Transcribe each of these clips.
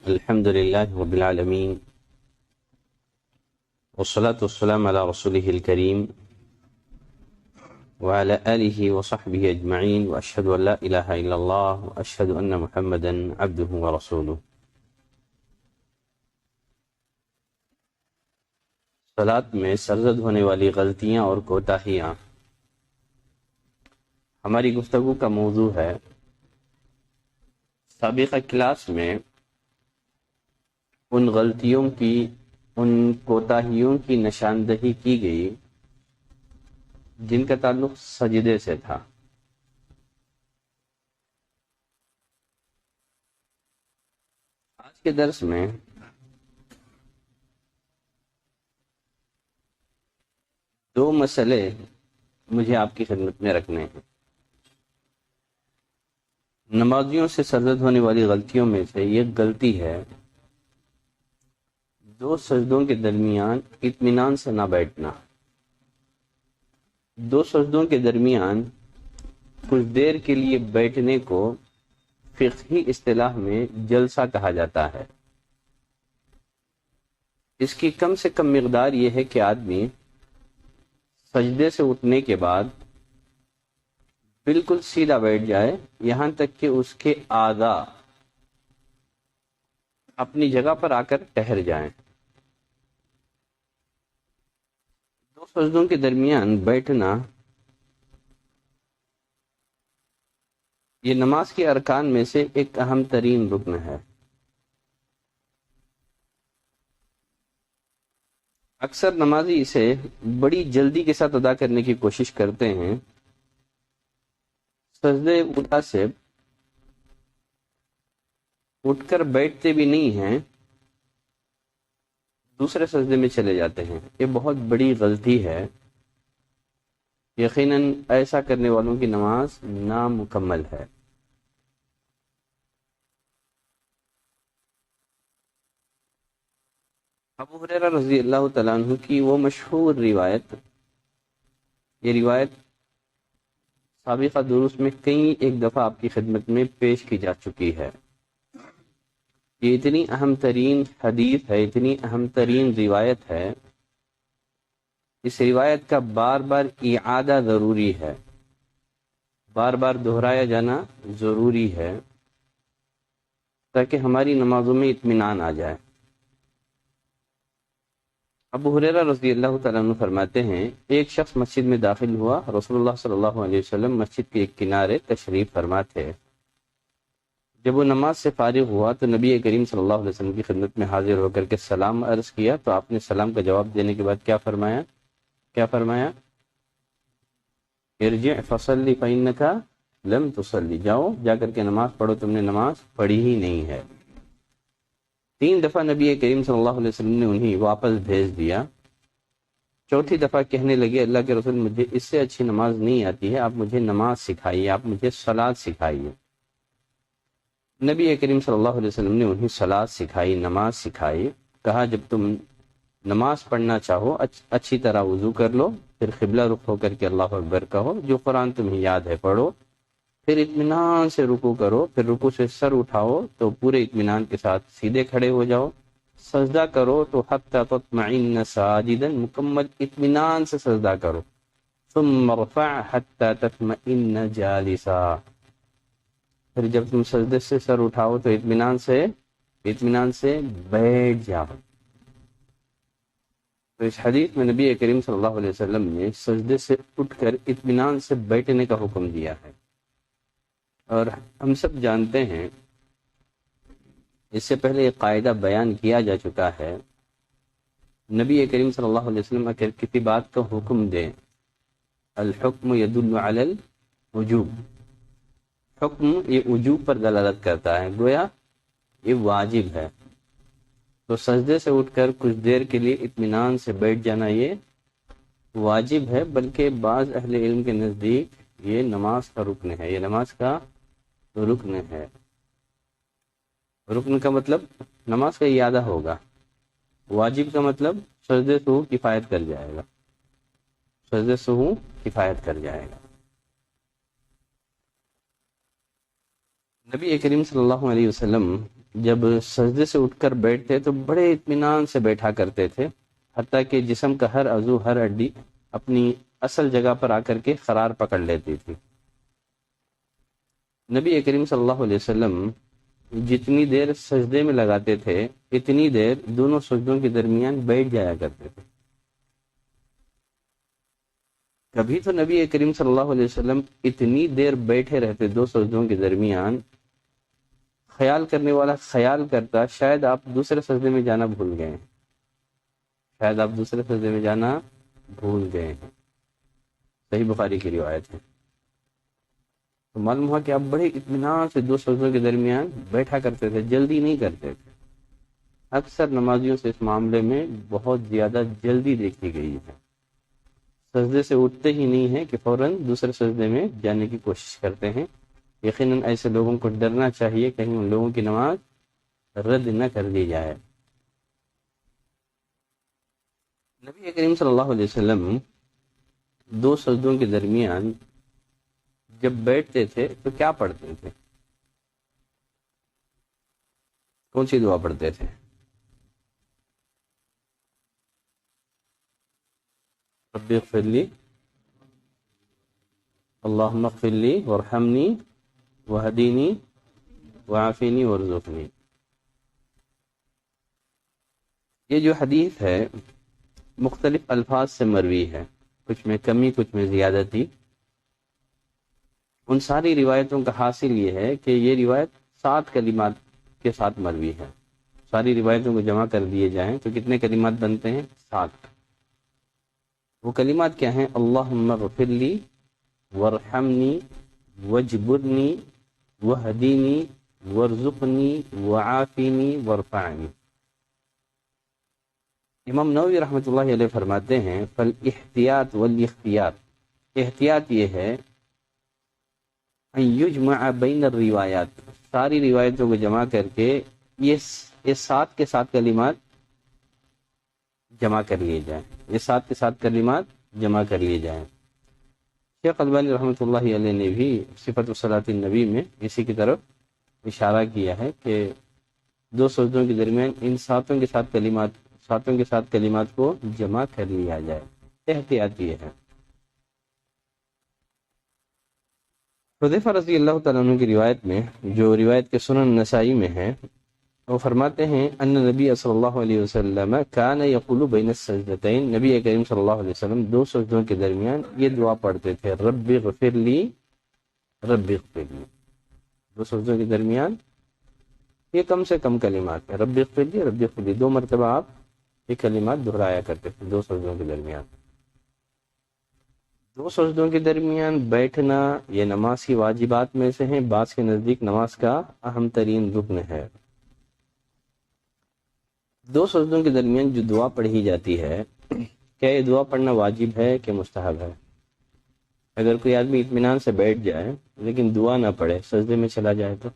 الحمد لله رب العالمين والصلاة والسلام على رسوله الكريم وعلى آله وصحبه أجمعين وأشهد أن لا إله إلا الله وأشهد أن محمدا عبده ورسوله. صلاۃ میں سرزد ہونے والی غلطیاں اور کوتاہیاں ہماری گفتگو کا موضوع ہے. سابقہ کلاس میں ان غلطیوں کی، ان کوتاہیوں کی نشاندہی کی گئی جن کا تعلق سجدے سے تھا. آج کے درس میں دو مسئلے مجھے آپ کی خدمت میں رکھنے ہیں. نمازیوں سے سرزد ہونے والی غلطیوں میں سے یہ غلطی ہے دو سجدوں کے درمیان اطمینان سے نہ بیٹھنا. دو سجدوں کے درمیان کچھ دیر کے لیے بیٹھنے کو فقہی اصطلاح میں جلسہ کہا جاتا ہے. اس کی کم سے کم مقدار یہ ہے کہ آدمی سجدے سے اٹھنے کے بعد بالکل سیدھا بیٹھ جائے، یہاں تک کہ اس کے اعضاء اپنی جگہ پر آ کر ٹھہر جائیں. دو سجدوں کے درمیان بیٹھنا یہ نماز کے ارکان میں سے ایک اہم ترین رکن ہے. اکثر نمازی اسے بڑی جلدی کے ساتھ ادا کرنے کی کوشش کرتے ہیں. سجدے اولا سے اٹھ کر بیٹھتے بھی نہیں ہیں، دوسرے سجدے میں چلے جاتے ہیں. یہ بہت بڑی غلطی ہے. یقیناً ایسا کرنے والوں کی نماز نامکمل ہے. ابو ہریرہ رضی اللہ تعالیٰ عنہ کی وہ مشہور روایت، یہ روایت سابقہ دروس میں کئی ایک دفعہ آپ کی خدمت میں پیش کی جا چکی ہے. یہ اتنی اہم ترین حدیث ہے، اتنی اہم ترین روایت ہے، اس روایت کا بار بار اعادہ ضروری ہے، بار بار دہرایا جانا ضروری ہے تاکہ ہماری نمازوں میں اطمینان آ جائے. ابو ہریرہ رضی اللہ تعالیٰ عنہ فرماتے ہیں، ایک شخص مسجد میں داخل ہوا. رسول اللہ صلی اللہ علیہ وسلم مسجد کے ایک کنارے تشریف فرما تھے. جب وہ نماز سے فارغ ہوا تو نبی کریم صلی اللہ علیہ وسلم کی خدمت میں حاضر ہو کر کے سلام عرض کیا تو آپ نے سلام کا جواب دینے کے بعد کیا فرمایا؟ ارجع فصلی فإنک لم تصلی، جاؤ جا کر کے نماز پڑھو، تم نے نماز پڑھی ہی نہیں ہے. 3 دفعہ نبی کریم صلی اللہ علیہ وسلم نے انہیں واپس بھیج دیا. چوتھی دفعہ کہنے لگے، اللہ کے رسول مجھے اس سے اچھی نماز نہیں آتی ہے، آپ مجھے نماز سکھائیے، آپ مجھے صلاۃ سکھائیے. نبی کریم صلی اللہ علیہ وسلم نے انہیں صلاۃ سکھائی، نماز سکھائی. کہا جب تم نماز پڑھنا چاہو اچھی طرح وضو کر لو، پھر قبلہ رخ ہو کر کے اللہ اکبر کہو، جو قرآن تمہیں یاد ہے پڑھو، پھر اطمینان سے رکوع کرو، پھر رکوع سے سر اٹھاؤ تو پورے اطمینان کے ساتھ سیدھے کھڑے ہو جاؤ. سجدہ کرو تو حتی تطمئن ساجدا، مکمل اطمینان سے سجدہ کرو. ثم ارفع حتی تطمئن جالسا، پھر جب تم سجدے سے سر اٹھاؤ تو اطمینان سے بیٹھ جاؤ. تو اس حدیث میں نبی کریم صلی اللہ علیہ وسلم نے سجدے سے اٹھ کر اطمینان سے بیٹھنے کا حکم دیا ہے. اور ہم سب جانتے ہیں، اس سے پہلے ایک قاعدہ بیان کیا جا چکا ہے، نبی کریم صلی اللہ علیہ وسلم اگر کسی بات کا حکم دیں، الحکم یدل علی الوجوب، حکم یہ وجوب پر دلالت کرتا ہے، گویا یہ واجب ہے. تو سجدے سے اٹھ کر کچھ دیر کے لیے اطمینان سے بیٹھ جانا یہ واجب ہے، بلکہ بعض اہل علم کے نزدیک یہ نماز کا رکن ہے. یہ نماز کا رکن ہے. رکن کا مطلب نماز کا اعادہ ہوگا، واجب کا مطلب سجدے سے کفایت کر جائے گا، سجدے سے کفایت کر جائے گا. نبی کریم صلی اللہ علیہ وسلم جب سجدے سے اٹھ کر بیٹھتے تو بڑے اطمینان سے بیٹھا کرتے تھے، حتیٰ کہ جسم کا ہر عضو، ہر ہڈی اپنی اصل جگہ پر آ کر کے قرار پکڑ لیتی تھی۔ نبی کریم صلی اللہ علیہ وسلم جتنی دیر سجدے میں لگاتے تھے اتنی دیر دونوں سجدوں کے درمیان بیٹھ جایا کرتے تھے۔ کبھی تو نبی کریم صلی اللہ علیہ وسلم اتنی دیر بیٹھے رہتے دو سجدوں کے درمیان، خیال کرنے والا خیال کرتا شاید آپ دوسرے سجدے میں جانا بھول گئے ہیں، شاید آپ دوسرے سجدے میں جانا بھول گئے ہیں۔ صحیح بخاری کی روایت ہے۔ تو معلوم ہوا کہ آپ بڑے اطمینان سے دو سجدوں کے درمیان بیٹھا کرتے تھے، جلدی نہیں کرتے تھے۔ اکثر نمازیوں سے اس معاملے میں بہت زیادہ جلدی دیکھی گئی ہے، سجدے سے اٹھتے ہی نہیں ہیں کہ فوراً دوسرے سجدے میں جانے کی کوشش کرتے ہیں۔ یقیناً ایسے لوگوں کو ڈرنا چاہیے کہیں ان لوگوں کی نماز رد نہ کر دی جائے۔ نبی کریم صلی اللہ علیہ وسلم دو سجدوں کے درمیان جب بیٹھتے تھے تو کیا پڑھتے تھے؟ کون سی دعا پڑھتے تھے؟ رب اغفر لی، اللہم اغفر لی وارحمنی وہدینی وعافینی وارزقنی۔ یہ جو حدیث ہے مختلف الفاظ سے مروی ہے، کچھ میں کمی کچھ میں زیادتی۔ ان ساری روایتوں کا حاصل یہ ہے کہ یہ روایت 7 کلمات کے ساتھ مروی ہے۔ ساری روایتوں کو جمع کر دیے جائیں تو کتنے کلمات بنتے ہیں؟ 7۔ وہ کلمات کیا ہیں؟ اللہم اغفر لی وارحمنی واجبرنی وہدینی وارزقنی وعافینی وارفعنی۔ امام نووی رحمۃ اللہ علیہ فرماتے ہیں فالاحتیاط والاختیار، احتیاط یہ ہے ان یجمع بین الروایات، ساری روایتوں کو جمع کر کے یہ 7 کے 7 کلمات جمع کر لیے جائیں، یہ 7 کے 7 کلمات جمع کر لیے جائیں۔ شیخ البانی رحمۃ اللہ علیہ نے بھی صفت صلاۃ النبی میں اسی کی طرف اشارہ کیا ہے کہ دو سجدوں کے درمیان ان 7 کے 7 کلمات کو جمع کر لیا جائے، احتیاط یہ ہے۔ حذیفہ رضی اللہ تعالیٰ عنہ کی روایت میں، جو روایت کے سنن نسائی میں ہے، وہ فرماتے ہیں ان نبی صلی اللہ علیہ وسلم کان یقول بین السجدتین، نبی کریم صلی اللہ علیہ وسلم دو سجدوں کے درمیان یہ دعا پڑھتے تھے رب اغفر لی رب اغفر لی۔ دو سجدوں کے درمیان یہ کم سے کم کلمات ہیں، رب اغفر لی رب اغفر لی، 2 مرتبہ آپ یہ کلمات دہرایا کرتے تھے دو سجدوں کے درمیان۔ دو سجدوں کے درمیان بیٹھنا یہ نماز کی واجبات میں سے ہیں، بعض کے نزدیک نماز کا اہم ترین رکن ہے۔ دو سجدوں کے درمیان جو دعا پڑھی جاتی ہے، کیا یہ دعا پڑھنا واجب ہے کہ مستحب ہے؟ اگر کوئی آدمی اطمینان سے بیٹھ جائے لیکن دعا نہ پڑھے، سجدے میں چلا جائے تو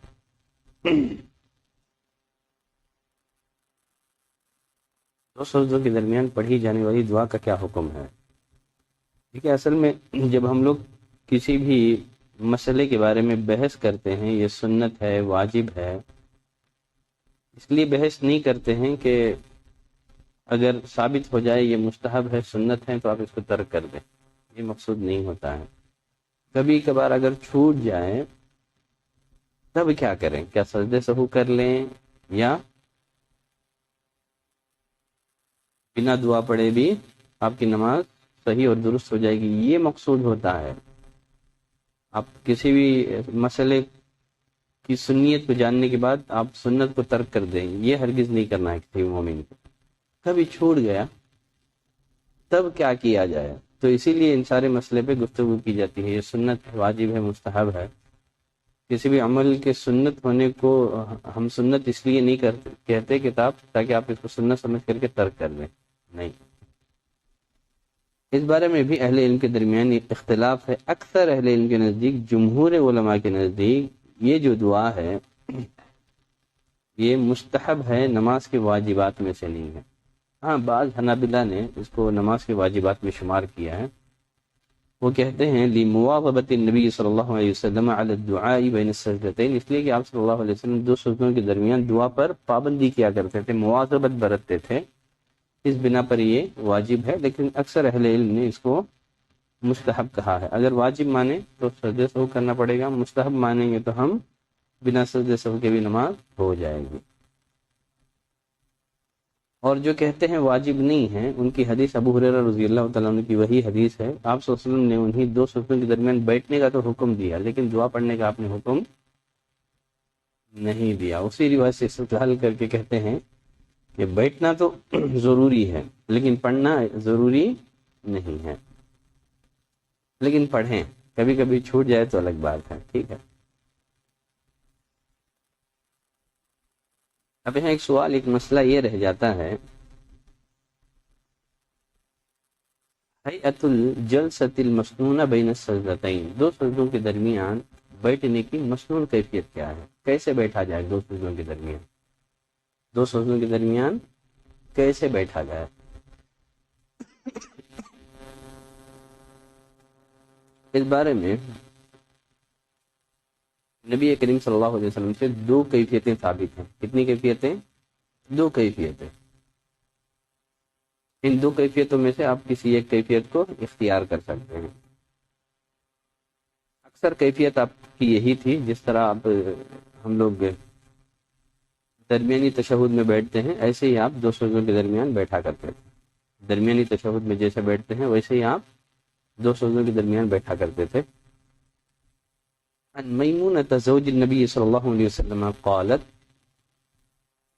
دو سجدوں کے درمیان پڑھی جانے والی دعا کا کیا حکم ہے؟ ٹھیک ہے، اصل میں جب ہم لوگ کسی بھی مسئلے کے بارے میں بحث کرتے ہیں، یہ سنت ہے واجب ہے، اس لیے بحث نہیں کرتے ہیں کہ اگر ثابت ہو جائے یہ مستحب ہے سنت ہے تو آپ اس کو ترک کر دیں، یہ مقصود نہیں ہوتا ہے۔ کبھی کبھار اگر چھوٹ جائے تب کیا کریں؟ کیا سجدے سہو کر لیں یا بنا دعا پڑھے بھی آپ کی نماز صحیح اور درست ہو جائے گی؟ یہ مقصود ہوتا ہے۔ آپ کسی بھی مسئلے کی سنیت کو جاننے کے بعد آپ سنت کو ترک کر دیں، یہ ہرگز نہیں کرنا ہے کسی مومن کو۔ کبھی چھوٹ گیا تب کیا کیا جائے؟ تو اسی لیے ان سارے مسئلے پہ گفتگو کی جاتی ہے، یہ سنت ہے، واجب ہے، مستحب ہے۔ کسی بھی عمل کے سنت ہونے کو ہم سنت اس لیے نہیں کہتے تاکہ آپ اس کو سنت سمجھ کر کے ترک کر دیں، نہیں۔ اس بارے میں بھی اہل علم کے درمیان ایک اختلاف ہے۔ اکثر اہل علم کے نزدیک، جمہور علماء کے نزدیک، یہ جو دعا ہے یہ مستحب ہے، نماز کے واجبات میں سے نہیں ہے۔ ہاں، بعض حنابلہ نے اس کو نماز کے واجبات میں شمار کیا ہے، وہ کہتے ہیں لمواظبت النبی صلی اللہ علیہ وسلم علی الدعاء بین السجدتین، اس لیے کہ آپ صلی اللہ علیہ وسلم دو سجدوں کے درمیان دعا پر پابندی کیا کرتے تھے، مواظبت برتتے تھے، اس بنا پر یہ واجب ہے، لیکن اکثر اہل علم نے اس کو مستحب کہا ہے۔ اگر واجب مانیں تو سجدہ سہو کرنا پڑے گا، مستحب مانیں گے تو ہم بنا سجدہ سہو کے بھی نماز ہو جائے گی۔ اور جو کہتے ہیں واجب نہیں ہے، ان کی حدیث ابو ہریرہ رضی اللہ تعالیٰ عنہ کی وہی حدیث ہے، آپ صلی اللہ علیہ وسلم نے انہیں دو سجدوں کے درمیان بیٹھنے کا تو حکم دیا، لیکن دعا پڑھنے کا آپ نے حکم نہیں دیا۔ اسی روایت سے استدلال کر کے کہتے ہیں کہ بیٹھنا تو ضروری ہے لیکن پڑھنا ضروری نہیں ہے، لیکن پڑھیں، کبھی کبھی چھوٹ جائے تو الگ بات ہے، ٹھیک ہے۔ اب یہاں ایک سوال، ایک مسئلہ یہ رہ جاتا ہے، ہیئت الجلسۃ المسنونہ بین السجدتین، دو سجدوں کے درمیان بیٹھنے کی مسنون کیفیت کیا ہے؟ کیسے بیٹھا جائے دو سجدوں کے درمیان؟ دو سجدوں کے درمیان کیسے بیٹھا جائے؟ اس بارے میں نبی کریم صلی اللہ علیہ وسلم سے دو کیفیتیں ثابت ہیں۔ کتنی کیفیتیں؟ دو کیفیتیں۔ ان دو کیفیتوں میں سے آپ کسی ایک کیفیت کو اختیار کر سکتے ہیں۔ اکثر کیفیت آپ کی یہی تھی، جس طرح آپ ہم لوگ درمیانی تشہد میں بیٹھتے ہیں ایسے ہی آپ دو سجدوں کے درمیان بیٹھا کرتے تھے۔ درمیانی تشہد میں جیسے بیٹھتے ہیں ویسے ہی آپ دو سجدوں کے درمیان بیٹھا کرتے تھے۔ عن میمونۃ زوج النبی صلی اللہ علیہ وسلم قالت،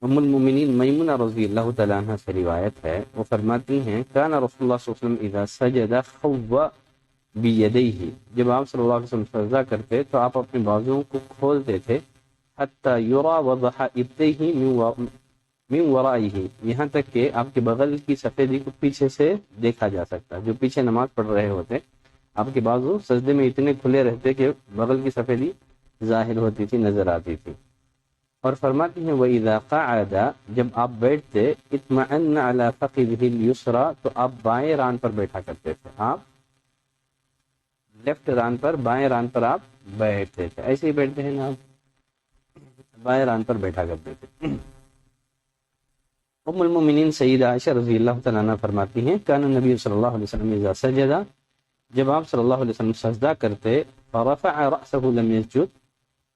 ام المؤمنین میمونہ رضی اللہ تعالیٰ عنہ سے روایت ہے، وہ فرماتی ہیں کان رسول اللہ صلی اللہ علیہ وسلم اذا سجد خو بیدیہ، جب آپ صلی اللہ علیہ وسلم سجدہ کرتے تو آپ اپنے بازوؤں کو کھولتے تھے، حتی یرا وضح ابتیہ من ورائہ، یہاں تک کہ آپ کے بغل کی سفیدی کو پیچھے سے دیکھا جا سکتا، جو پیچھے نماز پڑھ رہے ہوتے آپ کے بازو سجدے میں اتنے کھلے رہتے کہ بغل کی سفیدی ظاہر ہوتی تھی، نظر آتی تھی۔ اور فرماتی ہیں وَإِذَا قَعَدَ، جب آپ بیٹھتے، اطمأن علی فخذہ الیسری، تو آپ بائیں ران پر بیٹھا کرتے تھے، آپ لیفٹ ران پر، بائیں ران پر آپ بیٹھتے تھے، ایسے ہی بیٹھتے ہیں نا، آپ بائیں ران پر بیٹھا کرتے تھے۔ ام المؤمنین سیدہ عائشہ رضی اللہ تعالیٰ عنہ فرماتی ہیں کان النبی صلی اللہ علیہ وسلم اذا سجد، جب آپ صلی اللہ علیہ وسلم سجدہ کرتے، فرفع رأسہ لم یسجد،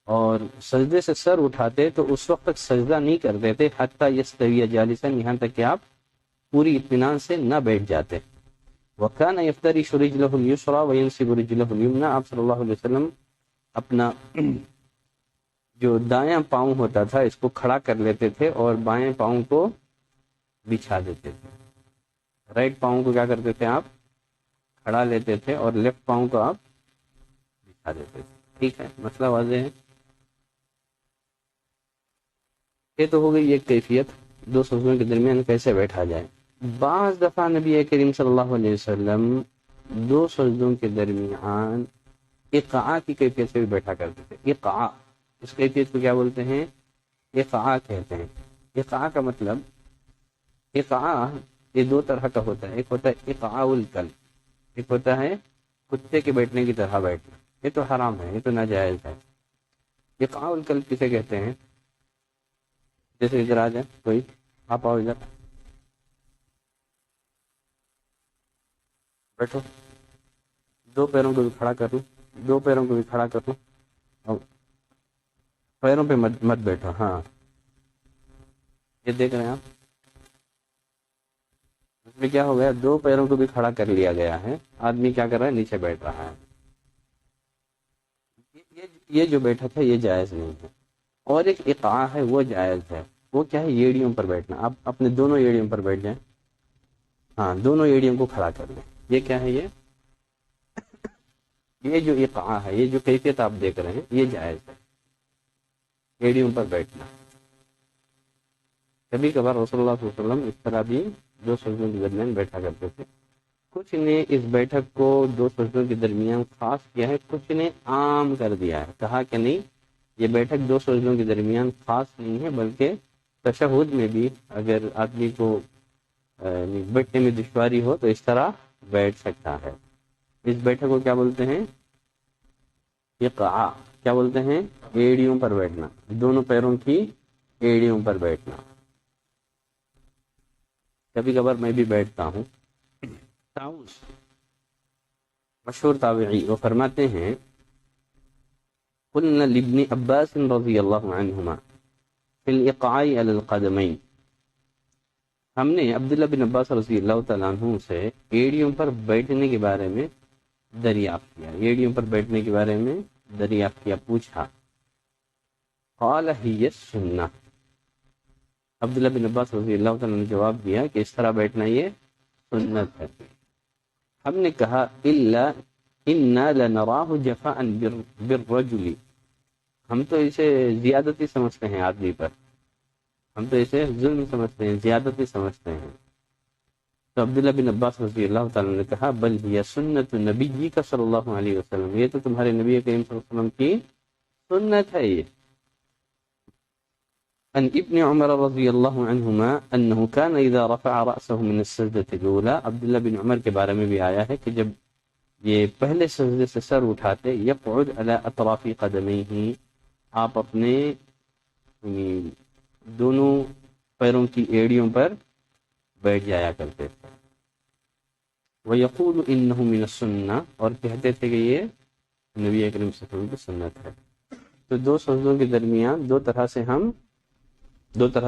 اور سجدے سے سر اٹھاتے تو اس وقت تک سجدہ نہیں کرتے تھے، حتی یستوی جالسا، یہاں تک کہ آپ پوری اطمینان سے نہ بیٹھ جاتے۔ وکان یفترش رجلہ الیسری وینصب رجلہ الیمنی، آپ صلی اللہ علیہ وسلم اپنا جو دایاں پاؤں ہوتا تھا اس کو کھڑا کر لیتے تھے اور بائیں پاؤں کو بچھا دیتے تھے۔ رائٹ پاؤں کو کیا کرتے تھے؟ آپ کھڑا لیتے تھے اور لیفٹ پاؤں کو آپ بچھا دیتے تھے۔ ٹھیک ہے، مسئلہ واضح ہے؟ یہ تو ہو گئی ایک کیفیت، دو سجدوں کے درمیان کیسے بیٹھا جائے۔ بعض دفعہ نبی کریم صلی اللہ علیہ وسلم دو سجدوں کے درمیان اقعاء کی کیفیت سے بھی بیٹھا کرتے تھے۔ اقعاء، اس کیفیت کو کیا بولتے ہیں؟ اقعاء کہتے ہیں۔ اقعاء کا مطلب، اقعاء یہ دو طرح کا ہوتا ہے، ایک ہوتا ہے اقعاء الکلب، ایک ہوتا ہے کتے کے بیٹھنے کی طرح بیٹھنا، یہ تو حرام ہے، یہ تو ناجائز ہے۔ اقعاء الکلب کسے کہتے ہیں؟ جیسے ادھر آ جائے کوئی، آپ آؤ ادھر، بیٹھو، دو پیروں کو بھی کھڑا کر لوں، دو پیروں کو بھی کھڑا کر لوں، اور پیروں پہ مت بیٹھو، ہاں یہ دیکھ رہے ہیں آپ، اس میں کیا ہو گیا؟ دو پیروں کو بھی کھڑا کر لیا گیا ہے، آدمی کیا کر رہا ہے؟ نیچے بیٹھ رہا ہے۔ یہ جو بیٹھا تھا یہ جائز نہیں ہے۔ اور ایک اقعاء ہے وہ جائز ہے، وہ کیا ہے؟ ایڑیوں پر بیٹھنا، آپ اپنے دونوں ایڑیوں پر بیٹھ جائیں، ہاں دونوں ایڑیوں کو کھڑا کر لیں، یہ کیا ہے؟ یہ جو اقعاء ہے، یہ جو کیفیت آپ دیکھ رہے ہیں یہ جائز ہے، ایڑیوں پر بیٹھنا۔ کبھی کبھار رسول اللہ صلی اللہ علیہ وسلم اس طرح بھی دو سجدوں کے درمیان بیٹھا کرتے تھے۔ کچھ نے اس بیٹھک کو دو سجدوں کے درمیان خاص کیا ہے، کچھ نے عام کر دیا ہے، کہا کہ نہیں یہ بیٹھک دو سجدوں کے درمیان خاص نہیں ہے، بلکہ تشہد میں بھی اگر آدمی کو بیٹھنے میں دشواری ہو تو اس طرح بیٹھ سکتا ہے۔ اس بیٹھک کو کیا بولتے ہیں؟ اقعاء. کیا بولتے ہیں؟ ایڑیوں پر بیٹھنا، دونوں پیروں کی ایڑیوں پر بیٹھنا. کبھی کبھار میں بھی بیٹھتا ہوں. طاؤس مشہور تابعی، وہ فرماتے ہیں قلنا لابن عباس رضی اللہ عنہما فی الاقعاء علی القدمین. ہم نے عبداللہ بن عباس رضی اللہ تعالیٰ عنہ سے ایڑیوں پر بیٹھنے کے بارے میں دریافت کیا، ایڑیوں پر بیٹھنے کے بارے میں دریافت کیا، پوچھا. قال ہی السنہ. عبداللہ بن عباس رضی اللہ تعالیٰ نے جواب دیا کہ اس طرح بیٹھنا یہ سنت ہے. ہم نے کہا الا انا لنراہ جفاء بالرجل. ہم تو اسے زیادتی سمجھتے ہیں آدمی پر، ہم تو اسے ظلم سمجھتے ہیں، زیادتی سمجھتے ہیں. تو عبداللہ بن عباس رضی اللہ تعالیٰ نے کہا بل ہی سنت نبی کا صلی اللہ علیہ وسلم، یہ تو تمہارے نبی کریم صلی اللہ علیہ وسلم کی سنت ہے. یہ ان ابن عمر رضی اللہ عنہما انه كان اذا رفع رأسه من السجدة الاولى. عبداللہ بن عمر کے بارے میں بھی آیا ہے کہ جب یہ پہلے سجدے سے سر اٹھاتے یقعد على اطراف قدمیہ، آپ اپنے دونوں پیروں کی ایڑیوں پر بیٹھ جایا کرتے تھے. وَيَقُولُ إِنَّهُ مِنَ السُّنَّةِ، اور کہتے تھے کہ یہ نبی اکرم صلی اللہ علیہ وسلم کی سنت ہے. تو دو سجدوں کے درمیان دو طرح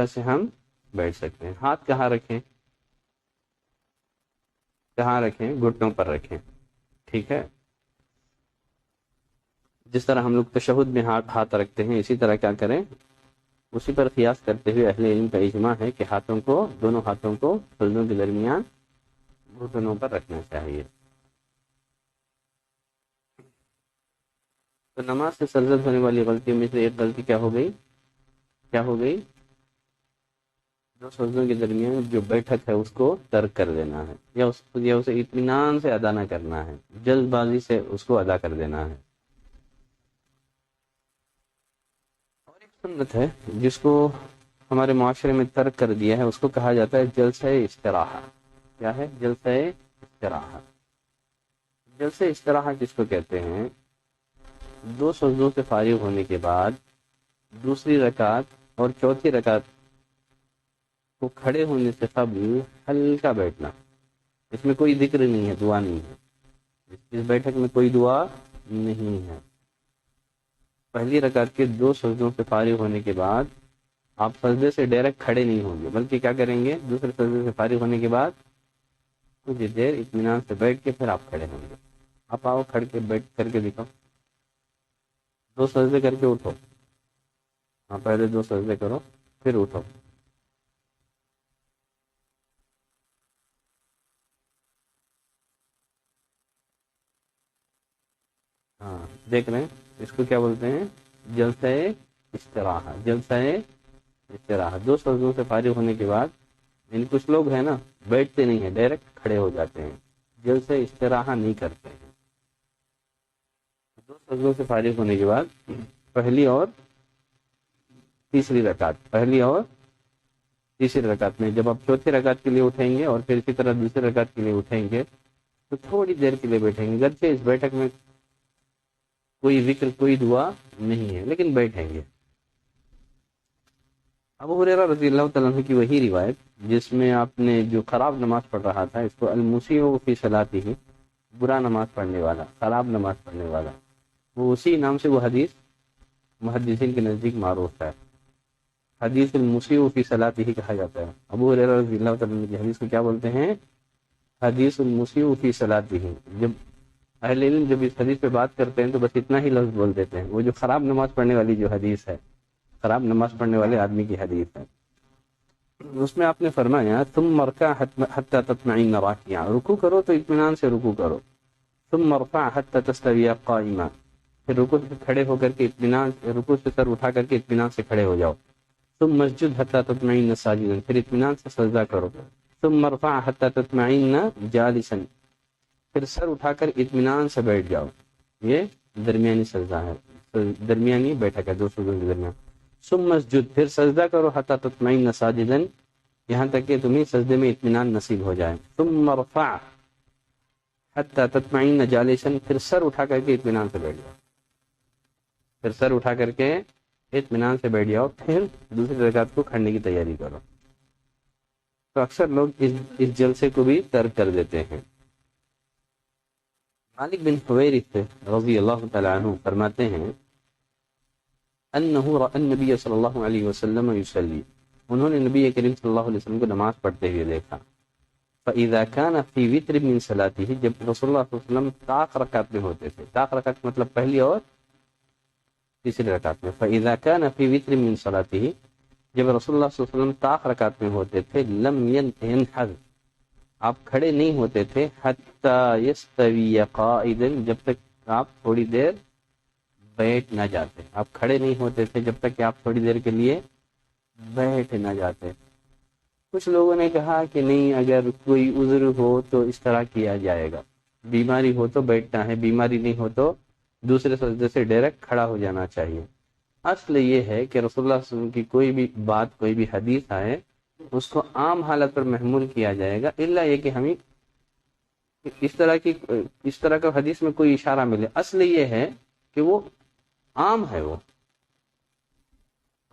سے ہم بیٹھ سکتے ہیں. ہاتھ کہاں رکھیں؟ کہاں رکھیں؟ گھٹنوں پر رکھیں. ٹھیک ہے. جس طرح ہم لوگ تشہد میں ہاتھ رکھتے ہیں، اسی طرح کیا کریں؟ اسی پر قیاس کرتے ہوئے اہل علم کا اجماع ہے کہ دونوں ہاتھوں کو سجدوں کے درمیان گھٹنوں پر رکھنا چاہیے. تو نماز سے سرزد ہونے والی غلطیوں میں سے ایک غلطی کیا ہو گئی؟ دو سجدوں کے درمیان جو بیٹھک ہے اس کو ترک کر دینا ہے، یا اسے اطمینان سے ادا نہ کرنا ہے، جلد بازی سے اس کو ادا کر دینا ہے. اور ایک سنت ہے جس کو ہمارے معاشرے میں ترک کر دیا ہے، اس کو کہا جاتا ہے جلسہ استراحہ. کیا ہے جلسہ استراحہ؟ جلسہ استراحہ جس کو کہتے ہیں، دو سجدوں سے فارغ ہونے کے بعد دوسری رکعت اور چوتھی رکعت کو کھڑے ہونے سے قبل ہلکا بیٹھنا. اس میں کوئی ذکر نہیں ہے، دعا نہیں ہے. اس بیٹھک میں کوئی دعا نہیں ہے. پہلی رکعت کے دو سجدوں سے فارغ ہونے کے بعد آپ سجدے سے ڈائریکٹ کھڑے نہیں ہوں گے، بلکہ کیا کریں گے؟ دوسرے سجدے سے فارغ ہونے کے بعد کچھ دیر اطمینان سے بیٹھ کے پھر آپ کھڑے ہوں گے. آپ آؤ کھڑ کے بیٹھ کر کے دکھاؤ، دو سجدے کر کے اٹھو. ہاں پہلے دو سجدے کرو پھر اٹھو. ہاں دیکھ رہے ہیں، اس کو کیا بولتے ہیں؟ جلسہ استراحہ. جلسہ استراحہ دو سجدوں سے فارغ ہونے کے بعد، یعنی کچھ لوگ ہیں نا بیٹھتے نہیں ہیں، ڈائریکٹ کھڑے ہو جاتے ہیں، جلسہ استراحہ نہیں کرتے ہیں. دو سجدوں سے فارغ ہونے کے بعد پہلی اور تیسری رکعت میں جب آپ چوتھی رکعت کے لیے اٹھیں گے اور پھر اسی طرح دوسری رکعت کے لیے اٹھیں گے تو تھوڑی دیر کے لیے بیٹھیں گے. گرچہ اس بیٹھک میں کوئی ذکر کوئی دعا نہیں ہے لیکن بیٹھیں گے. ابو ہریرہ رضی اللہ تعالیٰ عنہ کی وہی روایت جس میں آپ نے جو خراب نماز پڑھ رہا تھا، اس کو المسیء فی صلاتہ، برا نماز پڑھنے والا، خراب نماز پڑھنے والا، وہ اسی نام سے وہ حدیث محدثین کے نزدیک معروف ہے. حدیث المسیء فی صلاتہ کہا جاتا ہے. ابو ہریرہ رضی اللہ تعالیٰ عنہ کی حدیث کو کیا بولتے ہیں؟ حدیث المسیء فی صلاتہ. جب اہل علم جب اس حدیث پہ بات کرتے ہیں تو بس اتنا ہی لفظ بول دیتے ہیں، وہ جو خراب نماز پڑھنے والی جو حدیث ہے، خراب نماز پڑھنے والے آدمی کی حدیث ہے. اس میں آپ نے فرمایا ثم ارکع حتی تطمئن راکعا، رکوع کرو تو اطمینان سے رکوع کرو. ثم ارفع حتی تستوی قائما، پھر رکوع سے کھڑے ہو کر کے اطمینان، رکوع سے سر اٹھا کر کے اطمینان سے کھڑے ہو جاؤ. ثم اسجد حتی تطمئن ساجدا، پھر اطمینان سے سجدہ کرو. ثم ارفع حتی تطمئن جالسا، پھر سر اٹھا کر اطمینان سے بیٹھ جاؤ. یہ درمیانی سجدہ ہے، درمیانی بیٹھک ہے دو سجدوں کے درمیان. ثم اسجد، پھر سجدہ کرو حتی تطمئن ساجدا، یہاں تک کہ تمہیں سجدے میں اطمینان نصیب ہو جائے. ثم ارفع حتی تطمئن جالسا، پھر سر اٹھا کر کے اطمینان سے بیٹھ جاؤ، پھر سر اٹھا کر کے اطمینان سے بیٹھ جاؤ، پھر دوسری رکعت کو کھڑنے کی تیاری کرو۔ تو اکثر لوگ اس جلسے کو بھی ترک کر دیتے ہیں۔ مالک بن حویرث رضی اللہ تعالی عنہ فرماتے ہیں انہ رأى النبی صلی اللہ علیہ وسلم یصلی، انہوں نے نبی کریم صلی اللہ علیہ وسلم کو نماز پڑھتے ہوئے دیکھا۔ فَإِذَا كَانَ فِي وِتْرٍ مِّن صَلَاتِهِ، جب رسول اللہ صلی اللہ علیہ وسلم طاق رکعت میں ہوتے تھے، طاق رکعت مطلب پہلی اور تیسری رکعت میں، فَإِذَا كَانَ فِي وِتْرٍ مِّن صَلَاتِهِ، جب رسول اللہ صلی اللہ علیہ وسلم طاق رکعت میں ہوتے تھے، لم ينحر، آپ کھڑے نہیں ہوتے تھے، حَتَّى يَسْتَوِيَ قَائِدًا، جب تک آپ تھوڑی دیر بیٹھ نہ جاتے، آپ کھڑے نہیں ہوتے تھے جب تک کہ آپ تھوڑی دیر کے لیے بیٹھ نہ جاتے۔ کچھ لوگوں نے کہا کہ نہیں، اگر کوئی عذر ہو تو اس طرح کیا جائے گا، بیماری ہو تو بیٹھنا ہے، بیماری نہیں ہو تو دوسرے سجدے سے ڈائریکٹ کھڑا ہو جانا چاہیے۔ اصل یہ ہے کہ رسول اللہ صلی اللہ علیہ وسلم کی کوئی بھی بات، کوئی بھی حدیث آئے، اس کو عام حالت پر محمول کیا جائے گا، الا یہ کہ ہمیں اس طرح کا حدیث میں کوئی اشارہ ملے۔ اصل یہ ہے کہ وہ عام ہے، وہ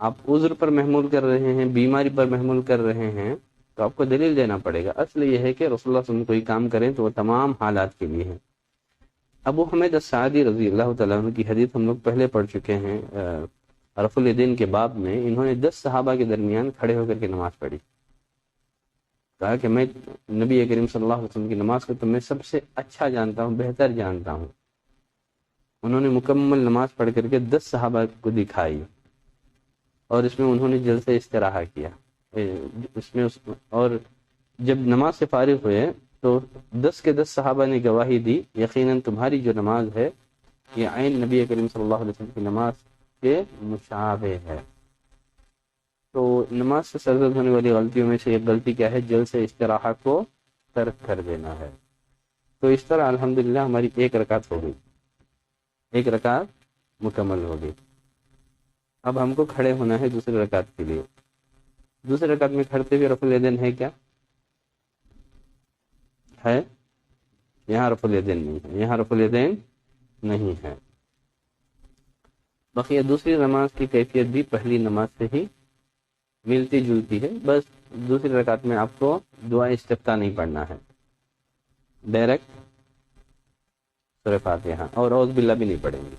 آپ عذر پر محمول کر رہے ہیں، بیماری پر محمول کر رہے ہیں، تو آپ کو دلیل دینا پڑے گا۔ اصل یہ ہے کہ رسول اللہ صلی اللہ علیہ وسلم کوئی کام کریں تو وہ تمام حالات کے لیے ہے۔ ابو حمید السعدی رضی اللہ تعالیٰ عنہ کی حدیث ہم لوگ پہلے پڑھ چکے ہیں، رفع الیدین کے باب میں، انہوں نے 10 صحابہ کے درمیان کھڑے ہو کر کے نماز پڑھی، کہا کہ میں نبی کریم صلی اللہ علیہ وسلم کی نماز کو تو میں سب سے اچھا جانتا ہوں، بہتر جانتا ہوں۔ انہوں نے مکمل نماز پڑھ کر کے 10 صحابہ کو دکھائی، اور اس میں انہوں نے جلسے استراحہ کیا اس میں، اور جب نماز سے فارغ ہوئے تو 10 کے 10 صحابہ نے گواہی دی، یقیناً تمہاری جو نماز ہے یہ عین نبی کریم صلی اللہ علیہ وسلم کی نماز کے مشابہ ہے۔ تو نماز سے سرزد ہونے والی غلطیوں میں سے ایک غلطی کیا ہے؟ جلسے استراحہ کو ترک کر دینا ہے۔ تو اس طرح الحمدللہ ہماری ایک رکعت ہو گئی، ایک رکعت مکمل ہو گئی۔ اب ہم کو کھڑے ہونا ہے دوسری رکعت کے لیے۔ دوسری رکعت میں کھڑتے ہوئے رفع الیدین ہے کیا ہے؟ یہاں رفع الیدین نہیں ہے، یہاں رفع الیدین نہیں ہے۔ بقیہ دوسری نماز کی کیفیت بھی پہلی نماز سے ہی ملتی جلتی ہے، بس دوسری رکعت میں آپ کو دعا استفتاح نہیں پڑھنا ہے، ڈائریکٹ سورہ فاتحہ اور اعوذ باللہ بھی نہیں پڑھیں گے۔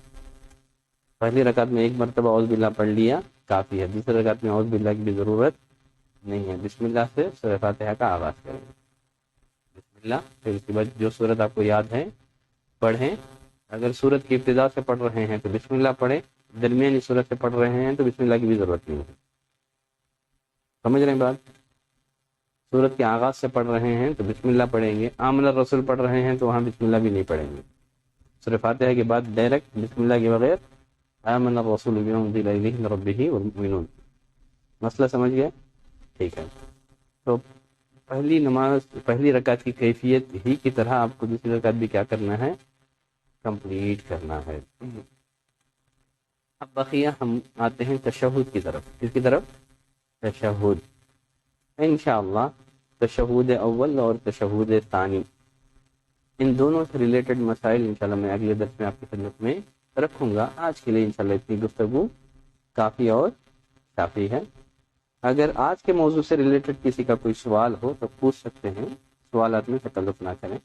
پہلی رکعت میں ایک مرتبہ اعوذ باللہ پڑھ لیا کافی ہے، دوسری رکعت میں اعوذ باللہ کی بھی ضرورت نہیں ہے۔ بسم اللہ سے سورہ فاتحہ کا آغاز کریں گے، بسم اللہ، پھر اس کے بعد جو سورت آپ کو یاد ہے پڑھیں۔ اگر سورت کی ابتدا سے پڑھ رہے ہیں تو بسم اللہ پڑھیں، درمیانی سورت سے پڑھ رہے ہیں تو بسم اللہ کی بھی ضرورت نہیں ہے۔ سمجھ رہے ہیں بات؟ سورت کے آغاز سے پڑھ رہے ہیں تو بسم اللہ پڑھیں گے، آمن الرسول پڑھ رہے ہیں تو وہاں بسم اللہ بھی نہیں پڑھیں گے۔ سورہ فاتحہ کے بعد ڈائریکٹ بسم اللہ کے بغیر آمن الرسول بما انزل الیہ من ربہ والمؤمنون۔ مسئلہ سمجھ گئے؟ ٹھیک ہے۔ تو پہلی نماز، پہلی رکعت کی کیفیت ہی کی طرح آپ کو دوسری رکعت بھی کیا کرنا ہے؟ کمپلیٹ کرنا ہے۔ اب بقیہ ہم آتے ہیں تشہد کی طرف۔ کس کی طرف؟ تشہد۔ انشاءاللہ تشہد اول اور تشہد ثانی، ان دونوں سے ریلیٹڈ مسائل انشاءاللہ میں اگلے درس میں آپ کی خدمت میں رکھوں گا۔ آج کے لیے انشاءاللہ اتنی گفتگو کافی اور کافی ہے۔ اگر آج کے موضوع سے ریلیٹڈ کسی کا کوئی سوال ہو تو پوچھ سکتے ہیں، سوالات میں تکلف نہ کریں۔